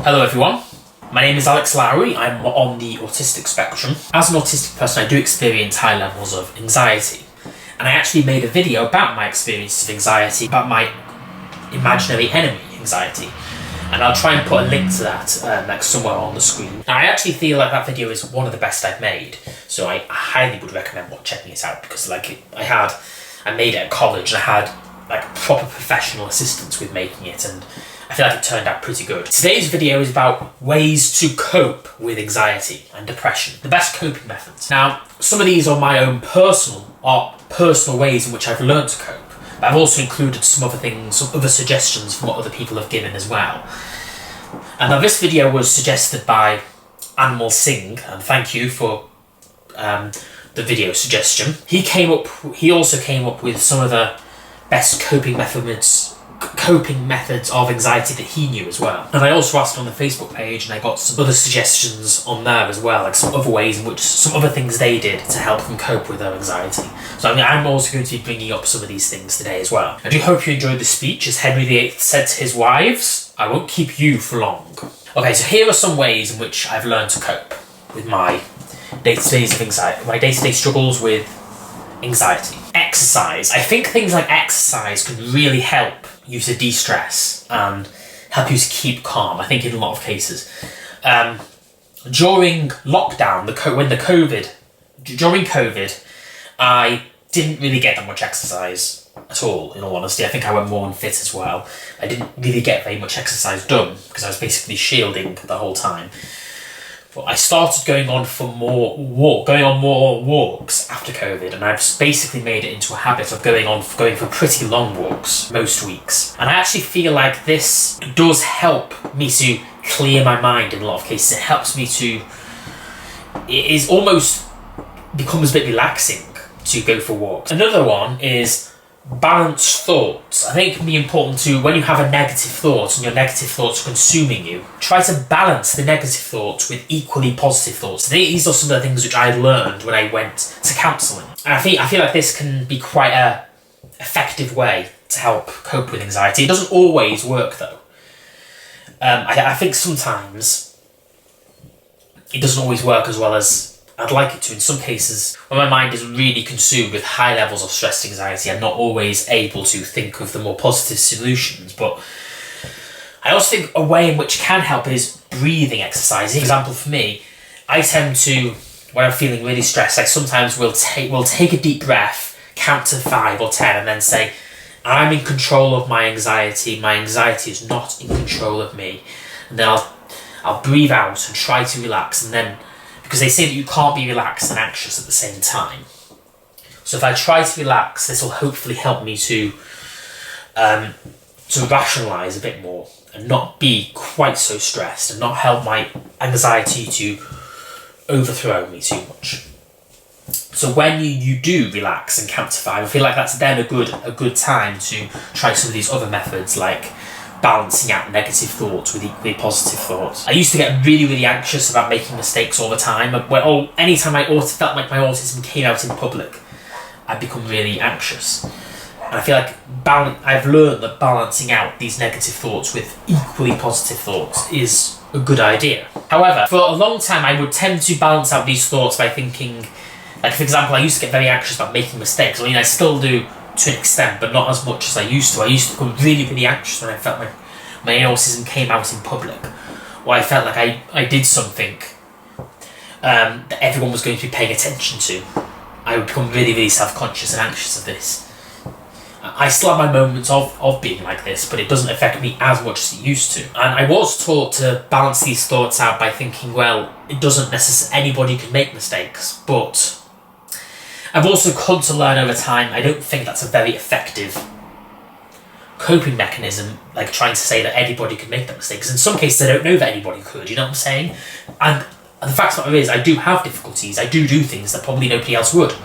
Hello everyone, my name is Alex Lowry. I'm on the autistic spectrum. As an autistic person, I do experience high levels of anxiety, and I actually made a video about my experiences of anxiety, about my imaginary enemy anxiety, and I'll try and put a link to that like somewhere on the screen. Now, I actually feel like that video is one of the best I've made, so I highly would recommend checking it out, because I made it at college and I had like proper professional assistance with making it, and I feel like it turned out pretty good. Today's video is about ways to cope with anxiety and depression, the best coping methods. Now, some of these are my own personal ways in which I've learned to cope, but I've also included some other things, some other suggestions from what other people have given as well. And now this video was suggested by Animal Singh, and thank you for the video suggestion. He also came up with some of the best coping methods of anxiety that he knew as well. And I also asked on the Facebook page, and I got some other suggestions on there as well, like some other ways in which, some other things they did to help them cope with their anxiety. So I'm also going to be bringing up some of these things today as well. I do hope you enjoyed the speech. As Henry VIII said to his wives, "I won't keep you for long." Okay, so here are some ways in which I've learned to cope with my day-to-days of anxiety, my day-to-day struggles with anxiety. Exercise. I think things like exercise can really help you to de-stress and help you to keep calm, I think, in a lot of cases. During lockdown, during COVID, I didn't really get that much exercise at all, in all honesty. I think I went more unfit as well. I didn't really get very much exercise done because I was basically shielding the whole time. But I started going on more walks after COVID, and I've basically made it into a habit of going for pretty long walks most weeks. And I actually feel like this does help me to clear my mind in a lot of cases. It helps me it almost becomes a bit relaxing to go for walks. Another one is balanced thoughts. I think it can be important to, when you have a negative thought and your negative thoughts are consuming you, try to balance the negative thoughts with equally positive thoughts. These are some of the things which I learned when I went to counselling. And I feel like this can be quite a effective way to help cope with anxiety. It doesn't always work though. I think sometimes it doesn't always work as well as I'd like it to. In some cases, when my mind is really consumed with high levels of stress and anxiety, I'm not always able to think of the more positive solutions. But I also think a way in which can help is breathing exercise. For example, for me, I tend to, when I'm feeling really stressed, I sometimes will take a deep breath, count to 5 or 10, and then say, "I'm in control of my anxiety. My anxiety is not in control of me." And then I'll breathe out and try to relax, and then, because they say that you can't be relaxed and anxious at the same time. So if I try to relax, this will hopefully help me to rationalise a bit more and not be quite so stressed, and not help my anxiety to overthrow me too much. So when you do relax and count to 5, I feel like that's then a good time to try some of these other methods, like balancing out negative thoughts with equally positive thoughts. I used to get really, really anxious about making mistakes all the time. Anytime I felt like my autism came out in public, I'd become really anxious. And I feel like I've learned that balancing out these negative thoughts with equally positive thoughts is a good idea. However, for a long time, I would tend to balance out these thoughts by thinking, like, for example, I used to get very anxious about making mistakes. I mean, I still do to an extent, but not as much as I used to. I used to become really, really anxious when I felt like my autism came out in public, or I felt like I did something that everyone was going to be paying attention to. I would become really, really self-conscious and anxious of this. I still have my moments of being like this, but it doesn't affect me as much as it used to. And I was taught to balance these thoughts out by thinking, well, it doesn't necessarily, anybody can make mistakes, but I've also come to learn over time, I don't think that's a very effective coping mechanism, like trying to say that anybody could make that mistake. Because in some cases, I don't know that anybody could, you know what I'm saying? And the fact of the matter is, I do have difficulties. I do things that probably nobody else would.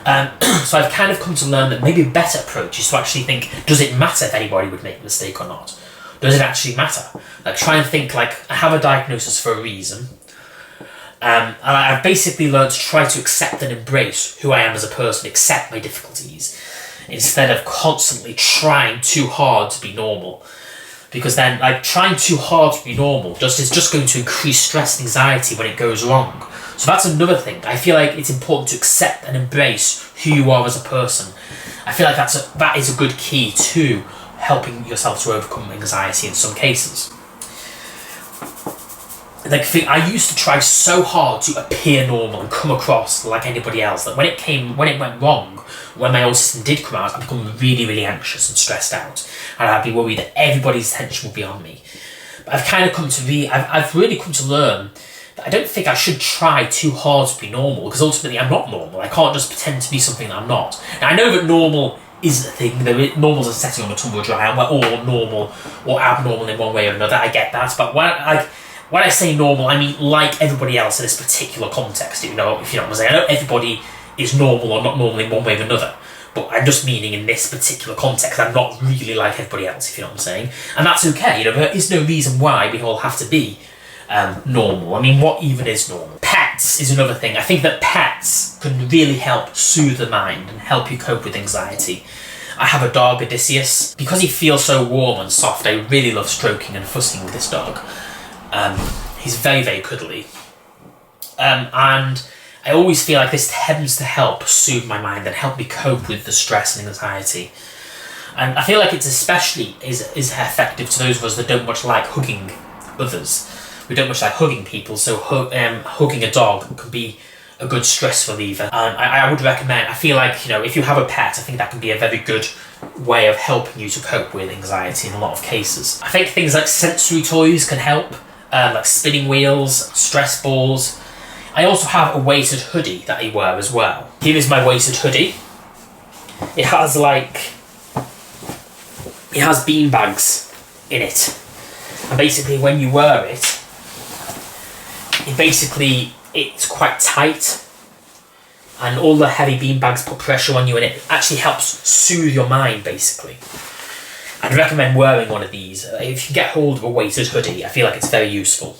So I've kind of come to learn that maybe a better approach is to actually think, does it matter if anybody would make a mistake or not? Does it actually matter? Like, try and think, like, I have a diagnosis for a reason. And I've basically learned to try to accept and embrace who I am as a person, accept my difficulties, instead of constantly trying too hard to be normal. because then like trying too hard to be normal is just going to increase stress and anxiety when it goes wrong. So that's another thing. I feel like it's important to accept and embrace who you are as a person. I feel like that is a good key to helping yourself to overcome anxiety in some cases. Like, I used to try so hard to appear normal and come across like anybody else that when it went wrong, when my autism did come out, I'd become really, really anxious and stressed out, and I'd be worried that everybody's attention would be on me. But I've kind of I've really come to learn that I don't think I should try too hard to be normal, because ultimately I'm not normal. I can't just pretend to be something that I'm not. Now, I know that normal is a thing. Normal's a setting on a tumble dry, and we're all normal or abnormal in one way or another. I get that, but when I say normal, I mean like everybody else in this particular context, if you know what I'm saying. I know everybody is normal or not normal in one way or another, but I'm just meaning in this particular context, I'm not really like everybody else, if you know what I'm saying. And that's okay, there is no reason why we all have to be normal. I mean, what even is normal? Pets is another thing. I think that pets can really help soothe the mind and help you cope with anxiety. I have a dog, Odysseus. Because he feels so warm and soft, I really love stroking and fussing with this dog. He's very, very cuddly. And I always feel like this tends to help soothe my mind and help me cope with the stress and anxiety. And I feel like it's especially is effective to those of us that don't much like hugging others. We don't much like hugging people, so hugging a dog can be a good stress reliever. And I would recommend, I feel like, if you have a pet, I think that can be a very good way of helping you to cope with anxiety in a lot of cases. I think things like sensory toys can help, like spinning wheels, stress balls. I also have a weighted hoodie that I wear as well. Here is my weighted hoodie. It has bean bags in it. And basically when you wear it, it's quite tight, and all the heavy bean bags put pressure on you, and it actually helps soothe your mind, basically. I'd recommend wearing one of these. If you get hold of a weighted hoodie, I feel like it's very useful.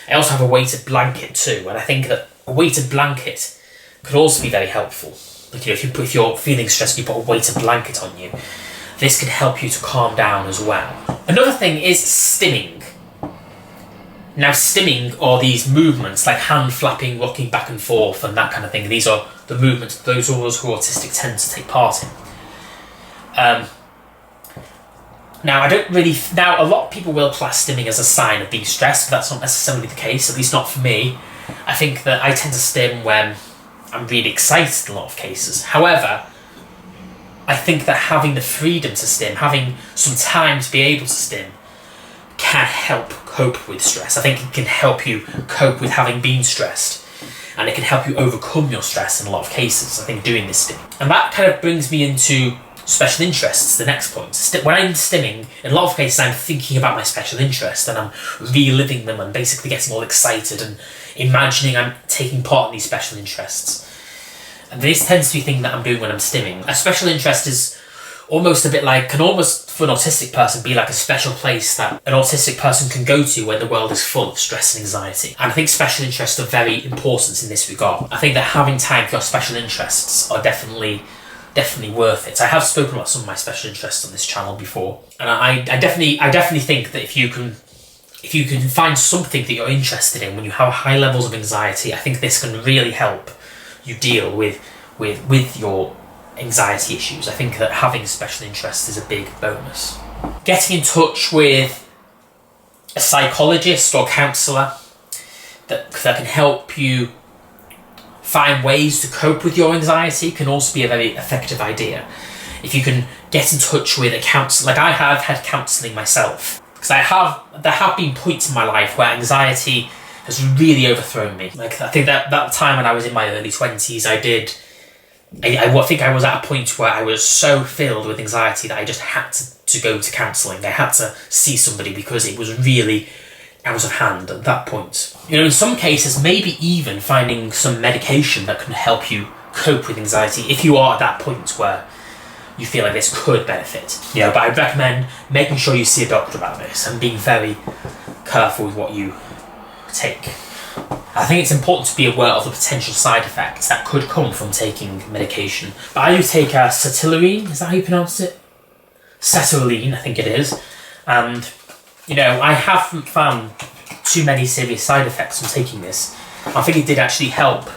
I also have a weighted blanket too, and I think that a weighted blanket could also be very helpful. Like, if you're feeling stressed, you put a weighted blanket on you. This can help you to calm down as well. Another thing is stimming. Now, stimming are these movements like hand flapping, rocking back and forth, and that kind of thing. These are the movements those of us who are autistic tend to take part in. Now, a lot of people will class stimming as a sign of being stressed, but that's not necessarily the case, at least not for me. I think that I tend to stim when I'm really excited in a lot of cases. However, I think that having the freedom to stim, having some time to be able to stim, can help cope with stress. I think it can help you cope with having been stressed, and it can help you overcome your stress in a lot of cases, I think, doing this stimming. And that kind of brings me into special interests, the next point. When I'm stimming, in a lot of cases I'm thinking about my special interest, and I'm reliving them and basically getting all excited and imagining I'm taking part in these special interests. And this tends to be a thing that I'm doing when I'm stimming. A special interest is almost a bit like, can almost, for an autistic person, be like a special place that an autistic person can go to when the world is full of stress and anxiety. And I think special interests are very important in this regard. I think that having time for your special interests are definitely worth it. I have spoken about some of my special interests on this channel before, and I definitely think that if you can find something that you're interested in when you have high levels of anxiety, I think this can really help you deal with your anxiety issues. I think that having special interests is a big bonus. Getting in touch with a psychologist or counsellor that can help you find ways to cope with your anxiety can also be a very effective idea. If you can get in touch with a counsellor, like I have had counselling myself, because there have been points in my life where anxiety has really overthrown me. Like, I think that time when I was in my early 20s, I think I was at a point where I was so filled with anxiety that I just had to go to counselling. I had to see somebody because it was really out of hand at that point. In some cases, maybe even finding some medication that can help you cope with anxiety if you are at that point where you feel like this could benefit. But I'd recommend making sure you see a doctor about this and being very careful with what you take. I think it's important to be aware of the potential side effects that could come from taking medication. But I do take Acetylene, is that how you pronounce it? Acetylene, I think it is. And I haven't found too many serious side effects from taking this. I think it did actually help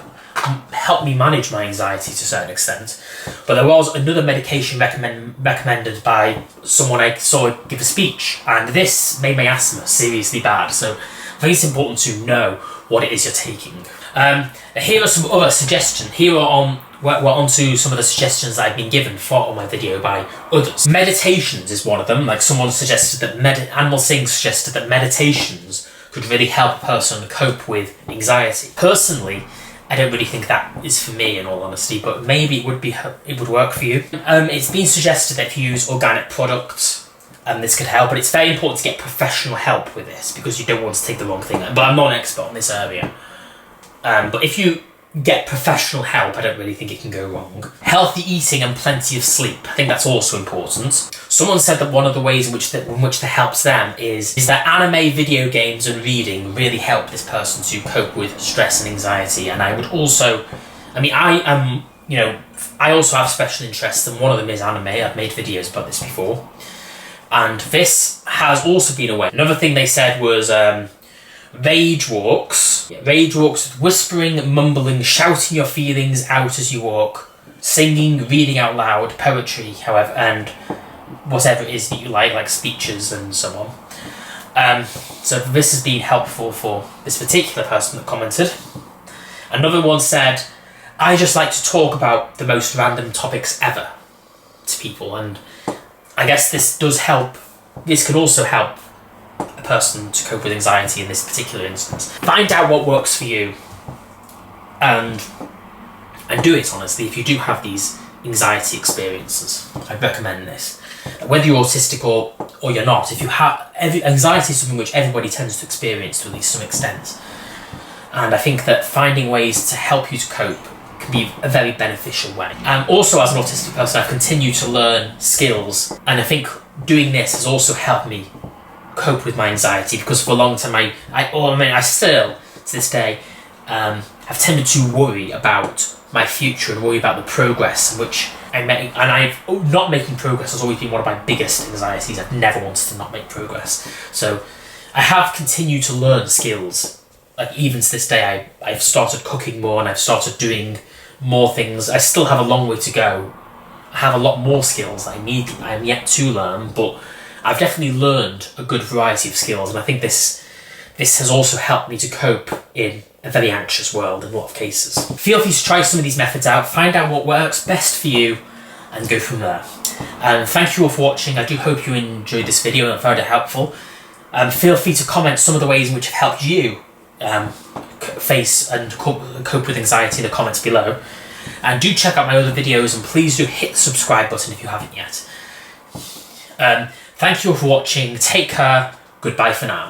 me manage my anxiety to a certain extent. But there was another medication recommended by someone I saw give a speech, and this made my asthma seriously bad. So I think it's important to know what it is you're taking. Here are some other suggestions. We're on to some of the suggestions that I've been given for my video by others. Meditations is one of them. Like someone suggested that Animal Singh suggested that meditations could really help a person cope with anxiety. Personally, I don't really think that is for me, in all honesty, but maybe it would work for you. It's been suggested that if you use organic products, this could help, but it's very important to get professional help with this because you don't want to take the wrong thing. But I'm not an expert on this area. But if you get professional help, I don't really think it can go wrong. Healthy eating and plenty of sleep. I think that's also important. Someone said that one of the ways in which that helps them is that anime, video games and reading really help this person to cope with stress and anxiety. And I would also, I also have special interests, and one of them is anime. I've made videos about this before. And this has also been a way. Another thing they said was rage walks. Rage walks, whispering, mumbling, shouting your feelings out as you walk, singing, reading out loud, poetry, however, and whatever it is that you like speeches and so on. So this has been helpful for this particular person that commented. Another one said, I just like to talk about the most random topics ever to people, and I guess this does help. This could also help a person to cope with anxiety in this particular instance. Find out what works for you and do it honestly. If you do have these anxiety experiences, I recommend this. Whether you're autistic or you're not, if you have anxiety is something which everybody tends to experience to at least some extent. And I think that finding ways to help you to cope can be a very beneficial way. Also, as an autistic person, I've continued to learn skills, and I think doing this has also helped me cope with my anxiety, because for a long time I still to this day have tended to worry about my future and worry about the progress which I make, and not making progress has always been one of my biggest anxieties. I've never wanted to not make progress, so I have continued to learn skills. Like even to this day, I've started cooking more and I've started doing more things. I still have a long way to go. I have a lot more skills that I'm yet to learn, but I've definitely learned a good variety of skills, and I think this has also helped me to cope in a very anxious world in a lot of cases. Feel free to try some of these methods out, find out what works best for you, and go from there. Thank you all for watching. I do hope you enjoyed this video and found it helpful. Feel free to comment some of the ways in which have helped you face and cope with anxiety in the comments below. And do check out my other videos, and please do hit the subscribe button if you haven't yet. Thank you all for watching. Take care. Goodbye for now.